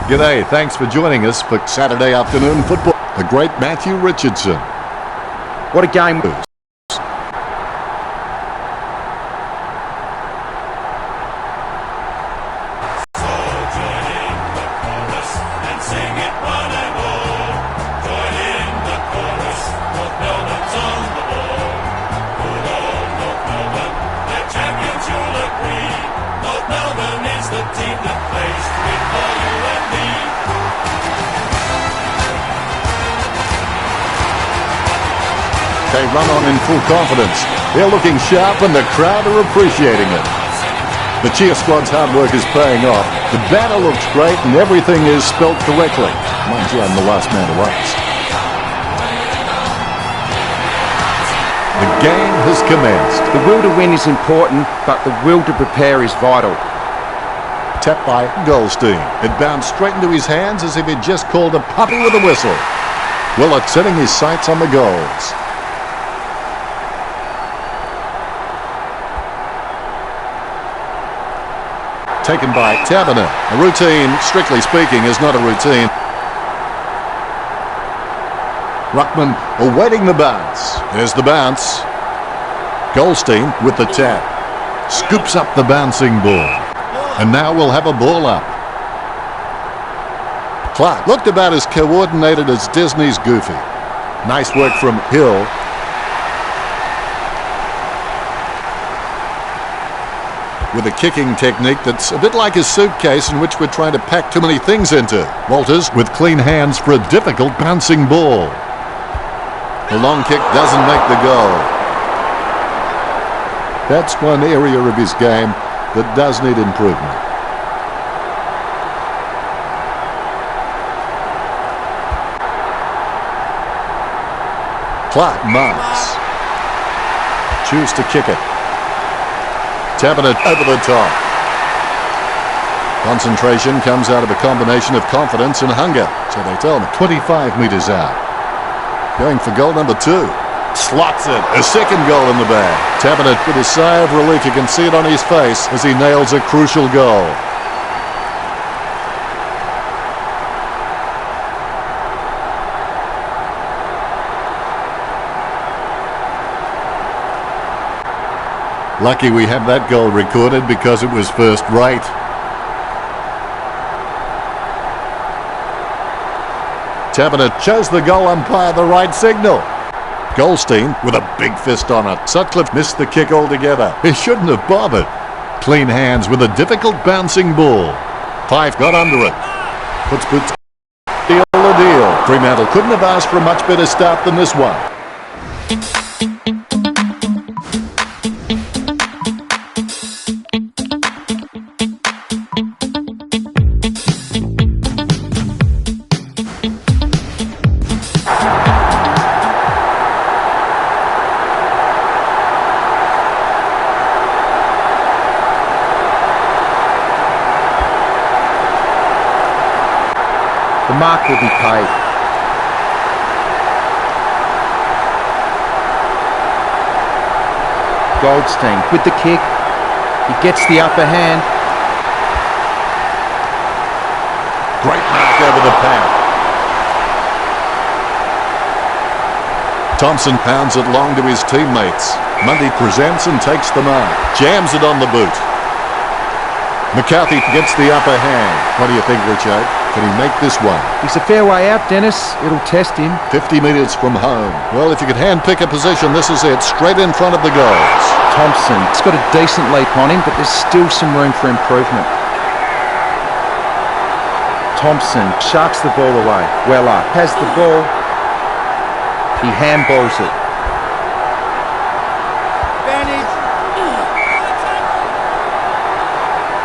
G'day, thanks for joining us for Saturday afternoon football. The great Matthew Richardson. What a game. They run on in full confidence. They're looking sharp and the crowd are appreciating it. The cheer squad's hard work is paying off. The banner looks great and everything is spelt correctly. Mind you, I'm the last man to ask. The game has commenced. The will to win is important, but the will to prepare is vital. Tapped by Goldstein. It bounced straight into his hands as if he'd just called a puppy with a whistle. Willett setting his sights on the goals. Taken by Taberner. A routine, strictly speaking, is not a routine. Ruckman awaiting the bounce. There's the bounce. Goldstein with the tap. Scoops up the bouncing ball. And now we'll have a ball up. Clark looked about as coordinated as Disney's Goofy. Nice work from Hill. With a kicking technique that's a bit like a suitcase in which we're trying to pack too many things into. Walters with clean hands for a difficult bouncing ball. The long kick doesn't make the goal. That's one area of his game that does need improvement. Clark marks. Choose to kick it. Tapping it over the top. Concentration comes out of a combination of confidence and hunger. So they tell me 25 metres out. Going for goal number 2. Slots it. A second goal in the bag. Tapping it with a sigh of relief. You can see it on his face as he nails a crucial goal. Lucky we have that goal recorded because it was first rate. Taberner chose the goal umpire the right signal. Goldstein with a big fist on it. Sutcliffe missed the kick altogether. He shouldn't have bothered. Clean hands with a difficult bouncing ball. Fife got under it. Puts boots. Deal the deal. Fremantle couldn't have asked for a much better start than this one. The mark will be paid. Goldstein with the kick. He gets the upper hand. Great mark over the pad. Thompson pounds it long to his teammates. Mundy presents and takes the mark. Jams it on the boot. McCarthy gets the upper hand. What do you think, Richard? Can he make this one? He's a fair way out, Dennis. It'll test him. 50 metres from home. Well, if you could hand-pick a position, this is it. Straight in front of the goals. Thompson. He's got a decent leap on him, but there's still some room for improvement. Thompson sharks the ball away. Weller has the ball. He handballs it.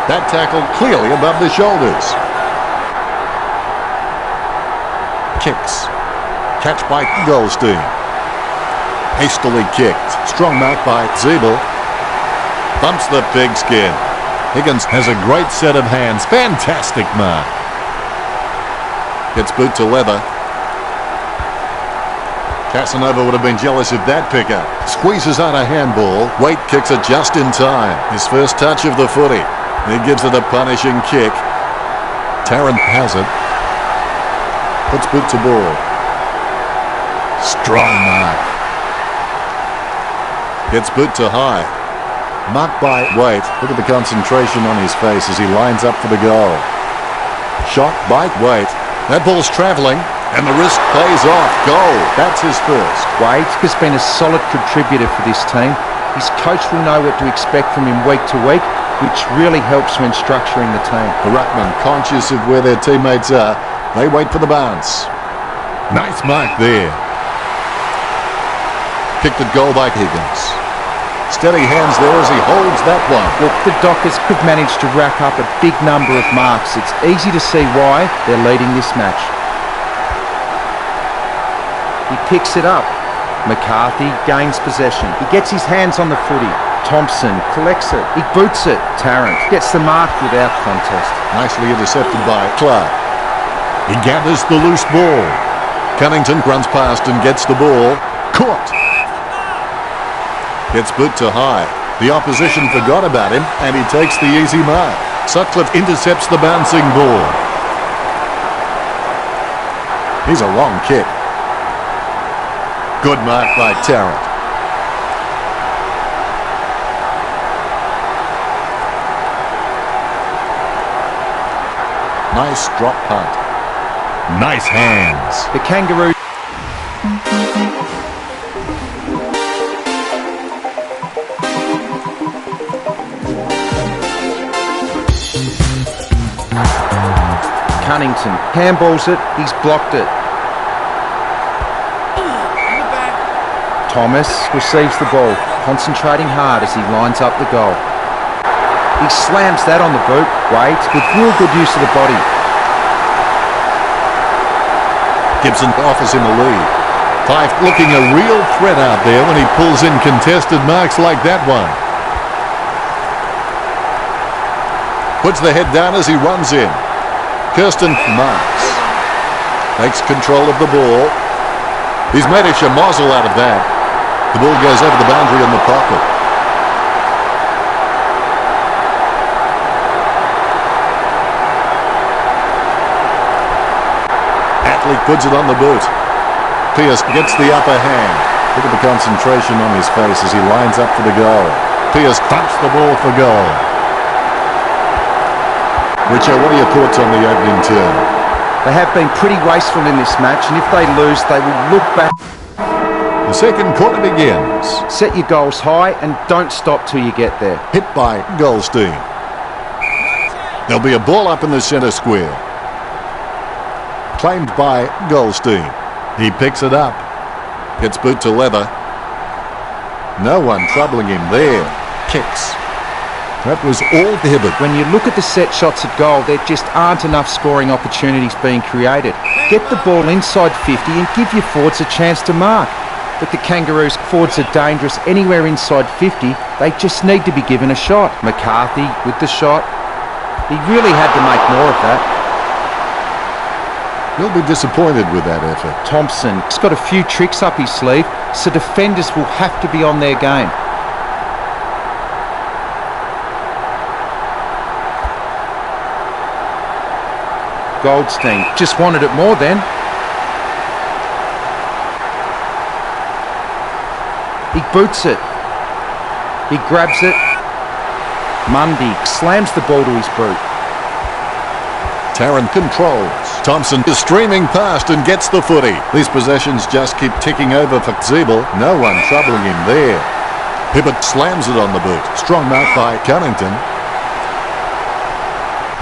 That tackle clearly above the shoulders. Kicks. Catch by Goldstein. Hastily kicked. Strong mark by Zeeble. Thumps the pigskin. Higgins has a great set of hands. Fantastic mark. Gets boot to leather. Casanova would have been jealous of that pickup. Squeezes on a handball. Waite kicks it just in time. His first touch of the footy. He gives it a punishing kick. Tarrant has it. Puts boot to ball. Strong mark. Gets boot to high. Marked by Waite. Look at the concentration on his face as he lines up for the goal. Shot by Waite. That ball's travelling, and the wrist plays off. Goal. That's his first. Waite has been a solid contributor for this team. His coach will know what to expect from him week to week, which really helps when structuring the team. The ruckman, conscious of where their teammates are, they wait for the bounce. Nice mark there. Kicked at goal by Higgins. Steady hands there as he holds that one. Look, the Dockers could manage to rack up a big number of marks. It's easy to see why they're leading this match. He picks it up. McCarthy gains possession. He gets his hands on the footy. Thompson collects it. He boots it. Tarrant gets the mark without contest. Nicely intercepted by Clark. He gathers the loose ball. Cunnington runs past and gets the ball. Caught. Gets boot to high. The opposition forgot about him, and he takes the easy mark. Sutcliffe intercepts the bouncing ball. He's a long kick. Good mark by Tarrant. Nice drop punt. Nice hands. The Kangaroos. Cunnington handballs it, he's blocked it. Thomas receives the ball, concentrating hard as he lines up the goal. He slams that on the boot. Waite with real good use of the body. Gibson offers him a lead. Fife looking a real threat out there when he pulls in contested marks like that one. Puts the head down as he runs in. Kirsten marks. Takes control of the ball. He's made a schmozzle out of that. The ball goes over the boundary in the pocket. Atley puts it on the boot. Pearce gets the upper hand. Look at the concentration on his face as he lines up for the goal. Pearce thumps the ball for goal. Richard, what are your thoughts on the opening term? They have been pretty wasteful in this match, and if they lose, they will look back. The second quarter begins. Set your goals high and don't stop till you get there. Hit by Goldstein. There'll be a ball up in the centre square. Claimed by Goldstein. He picks it up. Gets boot to leather. No one troubling him there. Kicks. That was all Hibbert. When you look at the set shots at goal, there just aren't enough scoring opportunities being created. Get the ball inside 50 and give your forwards a chance to mark. But the Kangaroos' forwards are dangerous anywhere inside 50. They just need to be given a shot. McCarthy with the shot. He really had to make more of that. He'll be disappointed with that effort. Thompson's got a few tricks up his sleeve, so defenders will have to be on their game. Goldstein just wanted it more then. He boots it. He grabs it. Mundy slams the ball to his boot. Tarrant controls. Thompson is streaming past and gets the footy. These possessions just keep ticking over for Zeeble. No one troubling him there. Hibbert slams it on the boot. Strong mark by Cunnington.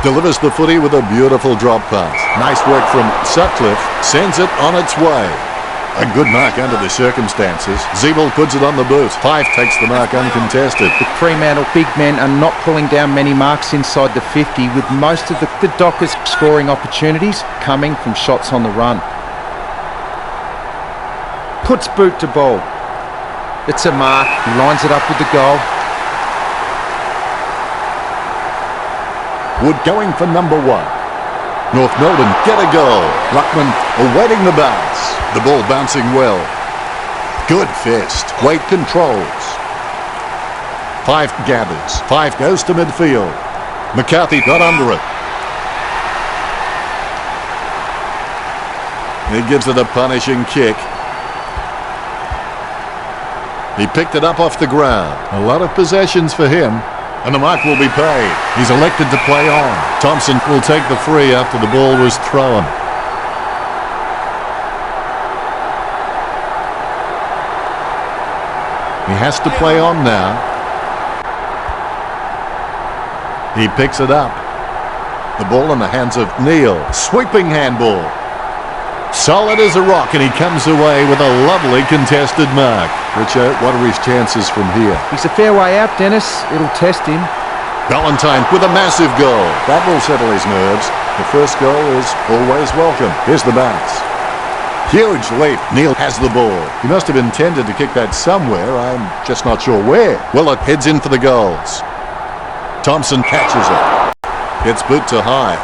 Delivers the footy with a beautiful drop pass. Nice work from Sutcliffe. Sends it on its way. A good mark under the circumstances. Zeeble puts it on the boot. Fife takes the mark uncontested. The Fremantle big men are not pulling down many marks inside the 50, with most of the Dockers scoring opportunities coming from shots on the run. Puts boot to ball. It's a mark. He lines it up with the goal. Wood going for number one. North Melbourne get a goal. Ruckman awaiting the bounce. The ball bouncing well. Good fist. Waite controls. Fife gathers. Fife goes to midfield. McCarthy got under it. He gives it a punishing kick. He picked it up off the ground. A lot of possessions for him. And the mark will be paid. He's elected to play on. Thompson will take the free after the ball was thrown. He has to play on now. He picks it up. The ball in the hands of Neil. Sweeping handball. Solid as a rock, and he comes away with a lovely contested mark. Richo, what are his chances from here? He's a fair way out, Dennis. It'll test him. Valentine with a massive goal. That will settle his nerves. The first goal is always welcome. Here's the bounce. Huge leap. Neil has the ball. He must have intended to kick that somewhere. I'm just not sure where. Well, it heads in for the goals. Thompson catches it. Gets boot to high.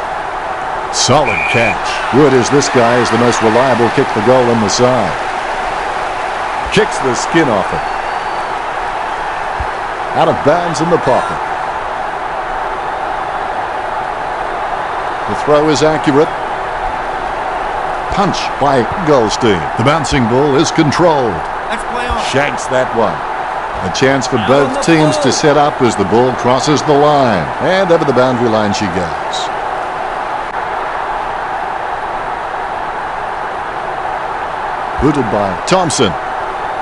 Solid catch. Word is this guy is the most reliable kick for goal on the side. Kicks the skin off it. Out of bounds in the pocket. The throw is accurate. Punch by Goldstein. The bouncing ball is controlled. Let's play on. Shanks that one. A chance for both teams to set up as the ball crosses the line. And over the boundary line she goes. Booted by Thompson.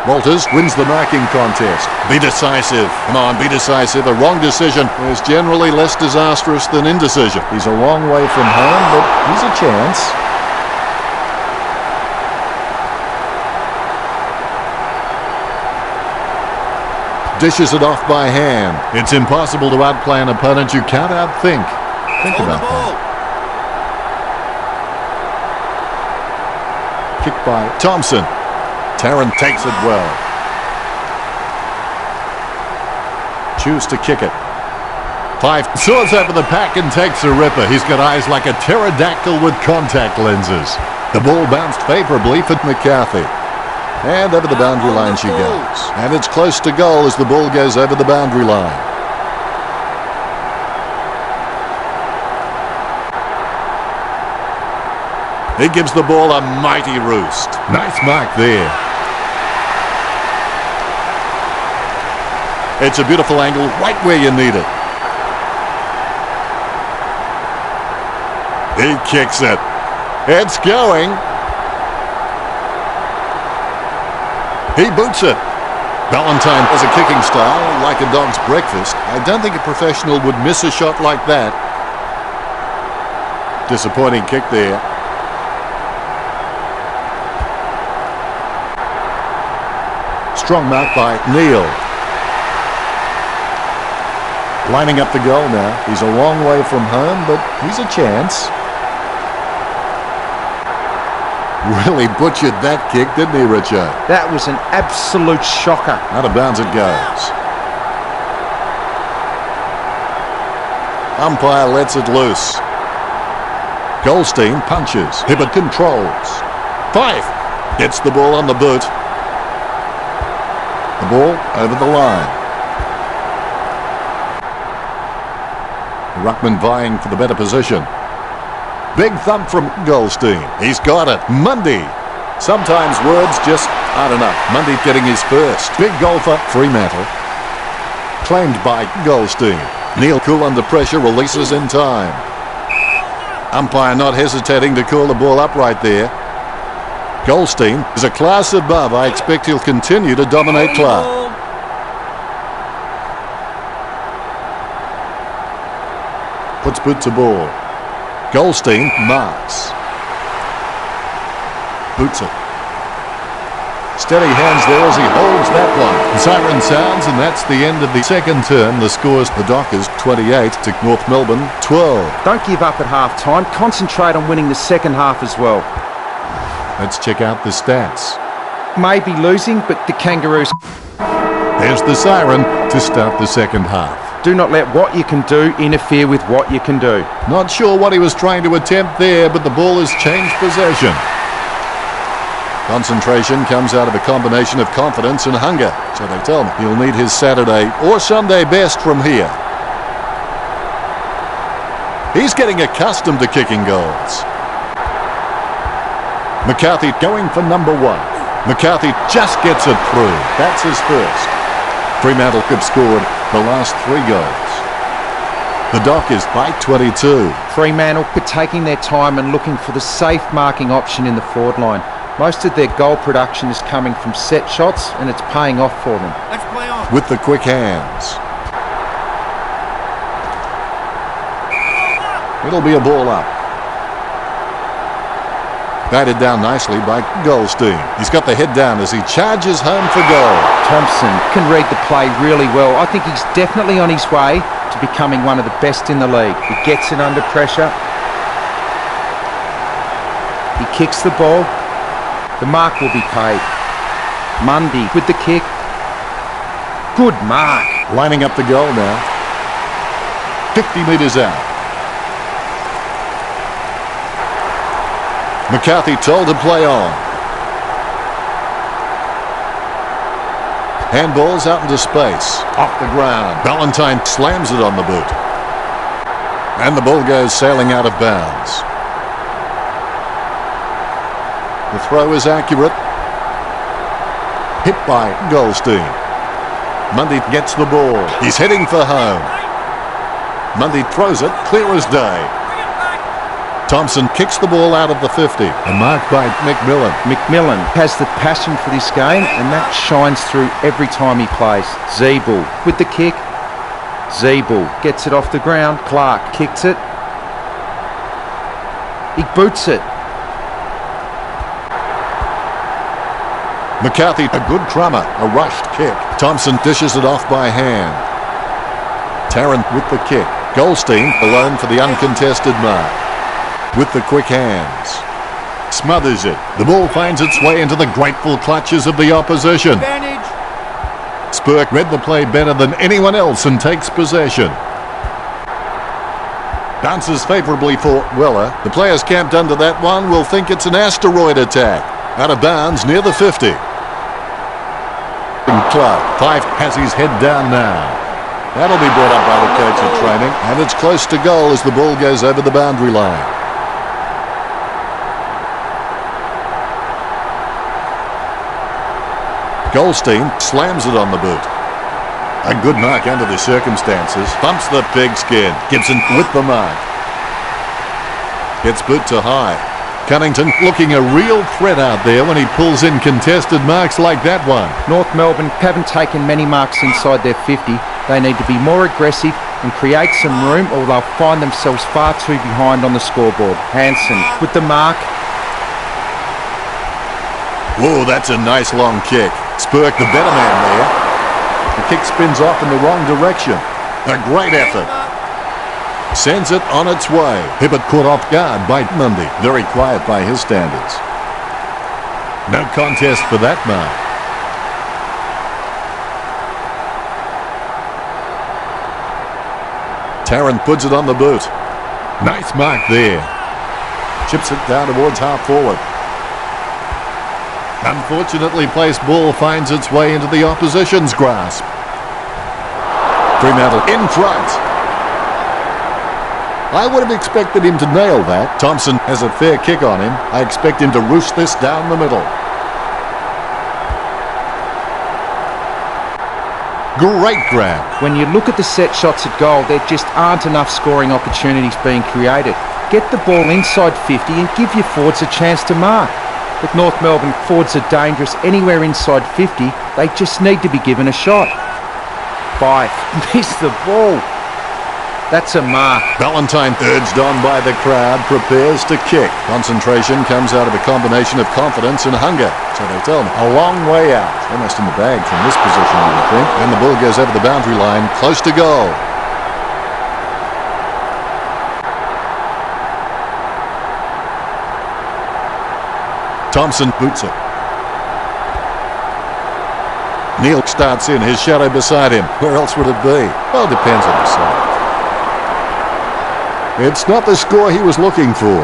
Walters wins the marking contest. Be decisive. Come on, be decisive. A wrong decision is generally less disastrous than indecision. He's a long way from home, but he's a chance. Dishes it off by hand. It's impossible to outplay an opponent you can't outthink. Think about that. Kick by Thompson. Tarrant takes it well. Choose to kick it. Fife soars over the pack and takes a ripper. He's got eyes like a pterodactyl with contact lenses. The ball bounced favourably for McCarthy. And over the boundary line she goes. And it's close to goal as the ball goes over the boundary line. He gives the ball a mighty roost. Nice mark there. It's a beautiful angle right where you need it. He kicks it. It's going. He boots it. Valentine has a kicking style like a dog's breakfast. I don't think a professional would miss a shot like that. Disappointing kick there. Strong mark by Neil. Lining up the goal now. He's a long way from home, but he's a chance. Really butchered that kick, didn't he, Richard? That was an absolute shocker. Out of bounds it goes. Umpire lets it loose. Goldstein punches. Hibbert controls. Fife gets the ball on the boot. The ball over the line. Ruckman vying for the better position. Big thump from Goldstein. He's got it. Mundy. Sometimes words just aren't enough. Mundy getting his first. Big goal for Fremantle. Claimed by Goldstein. Neil, cool under pressure, releases in time. Umpire not hesitating to call the ball up right there. Goldstein is a class above. I expect he'll continue to dominate Clark. Puts boot to ball. Goldstein marks. Boots it. Steady hands there as he holds that one. The siren sounds, and that's the end of the second term. The scores, the Dockers 28 to North Melbourne 12. Don't give up at half-time. Concentrate on winning the second half as well. Let's check out the stats. Maybe losing, but the Kangaroos... There's the siren to start the second half. Do not let what you can do interfere with what you can do. Not sure what he was trying to attempt there, but the ball has changed possession. Concentration comes out of a combination of confidence and hunger. So they tell me he'll need his Saturday or Sunday best from here. He's getting accustomed to kicking goals. McCarthy going for number 1. McCarthy just gets it through. That's his first. Fremantle have scored the last 3 goals. The Dock is by 22. Fremantle are taking their time and looking for the safe marking option in the forward line. Most of their goal production is coming from set shots, and it's paying off for them. Let's play on. With the quick hands. It'll be a ball up. Batted down nicely by Goldstein. He's got the head down as he charges home for goal. Thompson can read the play really well. I think he's definitely on his way to becoming one of the best in the league. He gets it under pressure. He kicks the ball. The mark will be paid. Mundy with the kick. Good mark. Lining up the goal now. 50 metres out. McCarthy told to play on. Handballs out into space. Off the ground. Ballantyne slams it on the boot. And the ball goes sailing out of bounds. The throw is accurate. Hit by Goldstein. Mundy gets the ball. He's heading for home. Mundy throws it clear as day. Thompson kicks the ball out of the 50 and marked by McMillan. McMillan has the passion for this game, and that shines through every time he plays. Zeeble with the kick. Zeeble gets it off the ground. Clark kicks it. He boots it. McCarthy, a good crummer, a rushed kick. Thompson dishes it off by hand. Tarrant with the kick. Goldstein alone for the uncontested mark. With the quick hands. Smothers it. The ball finds its way into the grateful clutches of the opposition. Advantage. Spurk read the play better than anyone else and takes possession. Bounces favourably for Weller. The players camped under that one will think it's an asteroid attack. Out of bounds near the 50. Clark. Fife has his head down now. That'll be brought up by the coach at training, and it's close to goal as the ball goes over the boundary line. Goldstein slams it on the boot. A good mark under the circumstances. Bumps the pigskin. Gibson with the mark. Gets boot to high. Cunnington looking a real threat out there when he pulls in contested marks like that one. North Melbourne haven't taken many marks inside their 50. They need to be more aggressive and create some room, or they'll find themselves far too behind on the scoreboard. Hansen with the mark. Whoa, that's a nice long kick. Spurk the better man there. The kick spins off in the wrong direction. A great effort. Sends it on its way. Hibbert caught off guard by Mundy. Very quiet by his standards. No contest for that mark. Tarrant puts it on the boot. Nice mark there. Chips it down towards half forward. Unfortunately placed ball finds its way into the opposition's grasp. Fremantle in front. I would have expected him to nail that. Thompson has a fair kick on him. I expect him to roost this down the middle. Great grab. When you look at the set shots at goal, there just aren't enough scoring opportunities being created. Get the ball inside 50 and give your forwards a chance to mark. But North Melbourne forwards are dangerous anywhere inside 50. They just need to be given a shot. Fife missed the ball. That's a mark. Ballantyne, urged on by the crowd, prepares to kick. Concentration comes out of a combination of confidence and hunger. So they tell him, a long way out. Almost in the bag from this position, you would think. And the ball goes over the boundary line, close to goal. Thompson boots it. Neil starts in, his shadow beside him. Where else would it be? Well, depends on the side. It's not the score he was looking for.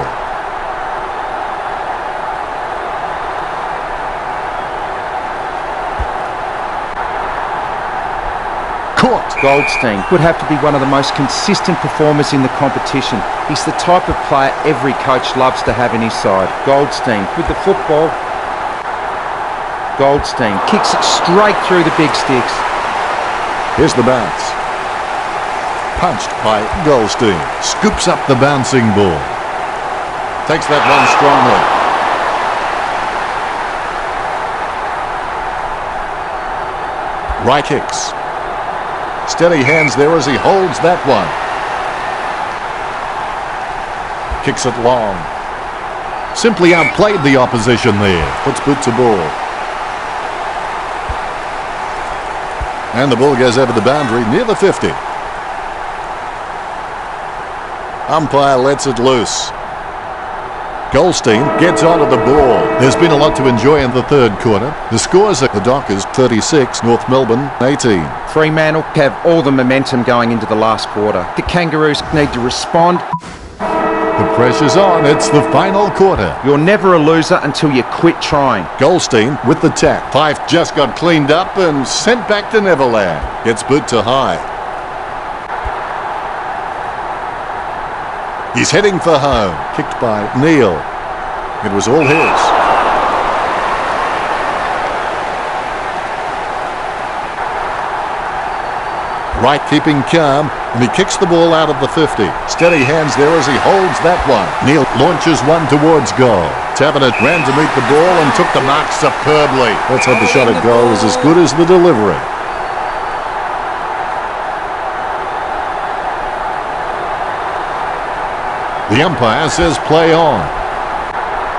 Caught. Goldstein would have to be one of the most consistent performers in the competition. He's the type of player every coach loves to have in his side. Goldstein with the football. Goldstein kicks it straight through the big sticks. Here's the bounce. Punched by Goldstein. Scoops up the bouncing ball. Takes that one strongly. Right kicks. Steady hands there as he holds that one. Kicks it long. Simply outplayed the opposition there. Puts boot to ball. And the ball goes over the boundary near the 50. Umpire lets it loose. Goldstein gets onto the ball. There's been a lot to enjoy in the third quarter. The scores are the Dockers 36, North Melbourne 18. Fremantle have all the momentum going into the last quarter. The Kangaroos need to respond. The pressure's on. It's the final quarter. You're never a loser until you quit trying. Goldstein with the tap. Fife just got cleaned up and sent back to Neverland. Gets boot to high. He's heading for home. Kicked by Neil. It was all his. Wright keeping calm, and he kicks the ball out of the 50. Steady hands there as he holds that one. Neil launches one towards goal. Tavernet ran to meet the ball and took the mark superbly. Let's hope the shot at goal is as good as the delivery. The umpire says play on.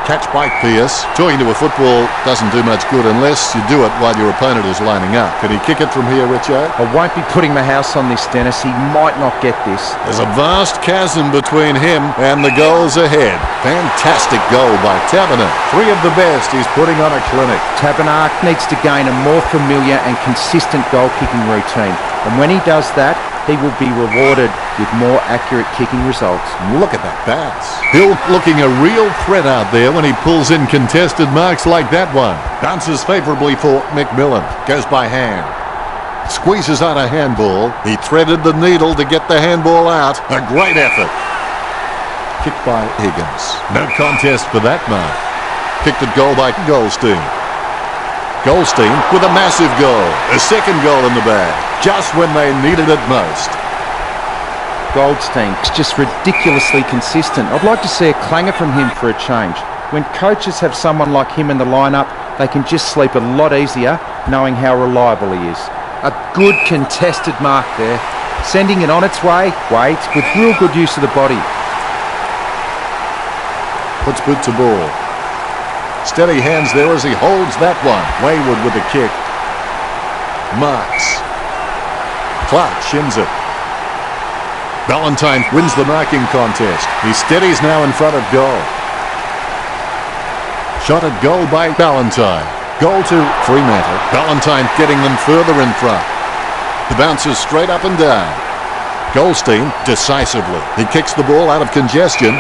Catch by Pearce. Talking to a football doesn't do much good unless you do it while your opponent is lining up. Can he kick it from here, Richo? I won't be putting my house on this, Dennis. He might not get this. There's a vast chasm between him and the goals ahead. Fantastic goal by Taberner. Three of the best. He's putting on a clinic. Taberner needs to gain a more familiar and consistent goal-kicking routine. And when he does that, he will be rewarded with more accurate kicking results. Look at that bounce. Bill looking a real threat out there when he pulls in contested marks like that one. Bounces favourably for McMillan. Goes by hand. Squeezes out a handball. He threaded the needle to get the handball out. A great effort. Kicked by Higgins. No contest for that mark. Picked at goal by Goldstein. Goldstein with a massive goal. A second goal in the bag. Just when they needed it most. Goldstein is just ridiculously consistent. I'd like to see a clanger from him for a change. When coaches have someone like him in the lineup, they can just sleep a lot easier knowing how reliable he is. A good contested mark there. Sending it on its way, wait, with real good use of the body. Puts boot to ball. Steady hands there as he holds that one. Wayward with the kick. Marks. Clark shins it. Ballantyne wins the marking contest. He steadies now in front of goal. Shot at goal by Ballantyne. Goal to Fremantle. Ballantyne getting them further in front. The bounces straight up and down. Goldstein decisively. He kicks the ball out of congestion.